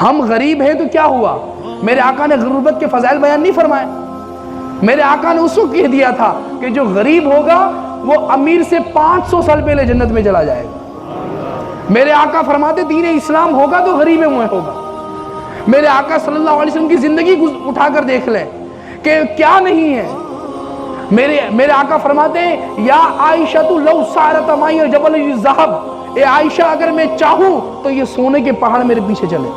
ہم غریب ہیں تو کیا ہوا؟ میرے آقا نے غربت کے فضائل بیان نہیں فرمائے؟ میرے آقا نے اس کو کہہ دیا تھا کہ جو غریب ہوگا وہ امیر سے 500 سال پہلے جنت میں چلا جائے گا۔ میرے آقا فرماتے دین اسلام ہوگا تو غریب میں ہوگا۔ میرے آقا صلی اللہ علیہ وسلم کی زندگی اٹھا کر دیکھ لیں کہ کیا نہیں ہے۔ میرے آقا فرماتے ہیں یا عائشہ لو سارت معی جبل الذھب، اے عائشہ اگر میں چاہوں تو یہ سونے کے پہاڑ میرے پیچھے چلے،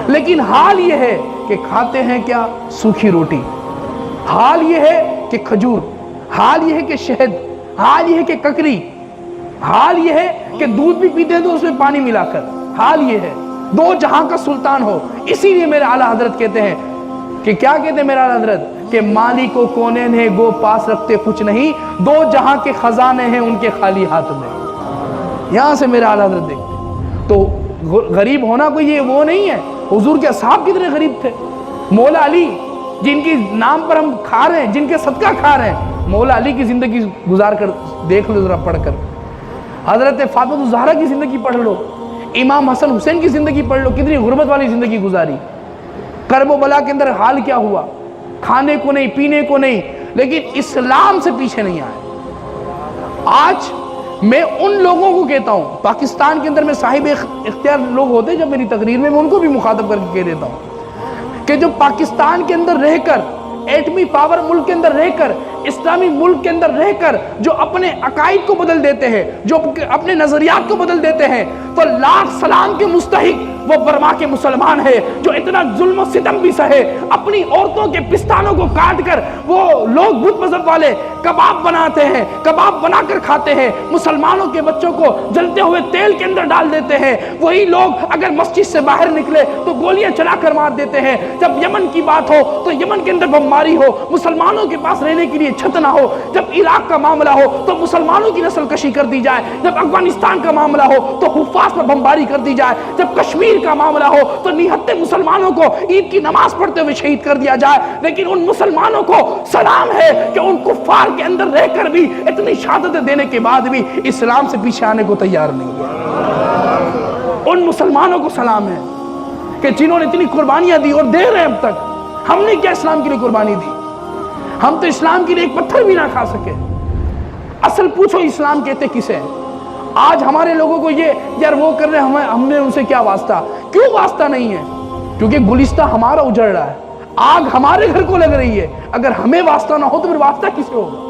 لیکن حال یہ ہے کہ کھاتے ہیں کیا؟ سوکھی روٹی، حال یہ ہے کہ کھجور، حال یہ ہے کہ شہد، حال یہ ہے کہ ککری، حال یہ ہے کہ دودھ بھی پیتے ہیں تو اس میں پانی ملا کر، حال یہ ہے دو جہاں کا سلطان ہو۔ اسی لیے میرے اعلیٰ حضرت کہتے ہیں کہ کیا کہتے ہیں میرے اعلیٰ حضرت کہ مالک و کونین ہے گو پاس رکھتے کچھ نہیں، دو جہاں کے خزانے ہیں ان کے خالی ہاتھ میں۔ یہاں سے میرے اعلیٰ حضرت دیکھتے تو غریب ہونا کوئی یہ وہ نہیں ہے۔ حضور کے اصحاب کتنے غریب تھے۔ مولا علی جن کی نام پر ہم کھا رہے ہیں، جن کے صدقہ کھا رہے ہیں، مولا علی کی زندگی گزار کر دیکھ لو ذرا پڑھ کر، حضرت فاطمہ الزہرا کی زندگی پڑھ لو، امام حسن حسین کی زندگی پڑھ لو، کتنی غربت والی زندگی گزاری، کرب و بلا کے اندر حال کیا ہوا، کھانے کو نہیں پینے کو نہیں، لیکن اسلام سے پیچھے نہیں آئے۔ آج میں ان لوگوں کو کہتا ہوں، پاکستان کے اندر میں صاحب اختیار لوگ ہوتے ہیں، جب میری تقریر میں ان کو بھی مخاطب کر کے کہہ دیتا ہوں کہ جو پاکستان کے اندر رہ کر، ایٹمی پاور ملک کے اندر رہ کر، اسلامی ملک کے اندر رہ کر جو اپنے عقائد کو بدل دیتے ہیں، جو اپنے نظریات کو بدل دیتے ہیں، تو لاکھ سلام کے مستحق وہ برما کے مسلمان ہے جو اتنا ظلم و ستم بھی سہے، اپنی عورتوں کے پستانوں کو کاٹ کر وہ لوگ بت مذہب والے کباب بناتے ہیں، کباب بنا کر کھاتے ہیں، مسلمانوں کے بچوں کو جلتے ہوئے تیل کے اندر ڈال دیتے ہیں۔ وہی لوگ اگر مسجد سے باہر نکلے تو گولیاں چلا کر مار دیتے ہیں۔ جب یمن کی بات ہو تو یمن کے اندر بمباری ہو، مسلمانوں کے پاس رہنے کے لیے چھت نہ ہو۔ جب عراق کا معاملہ ہو تو مسلمانوں کی نسل کشی کر دی جائے، جب افغانستان کا معاملہ ہو تو حفاظ پر بمباری کر دی جائے، جب کشمیر کا معاملہ ہو تو نہتے مسلمانوں کو عید کی نماز پڑھتے ہوئے شہید کر دیا جائے، لیکن ان مسلمانوں کو سلام ہے کہ ان کفار کے اندر رہ کر بھی اتنی شہادتیں دینے کے بعد بھی اسلام سے پیچھے آنے کو تیار نہیں ہے۔ ان مسلمانوں کو سلام ہے کہ جنہوں نے اتنی قربانیاں دی اور دے رہے ہیں۔ اب تک ہم نے کیا اسلام کے لیے قربانی دی؟ ہم تو اسلام کے لیے ایک پتھر بھی نہ کھا سکے۔ اصل پوچھو اسلام کہتے کسے ہیں؟ آج ہمارے لوگوں کو یہ یار وہ کر رہے ہیں، ہم نے ان سے کیا واسطہ؟ کیوں واسطہ نہیں ہے؟ کیونکہ گلستہ ہمارا اجڑ رہا ہے، آگ ہمارے گھر کو لگ رہی ہے۔ اگر ہمیں واسطہ نہ ہو تو پھر واسطہ کسے ہوگا؟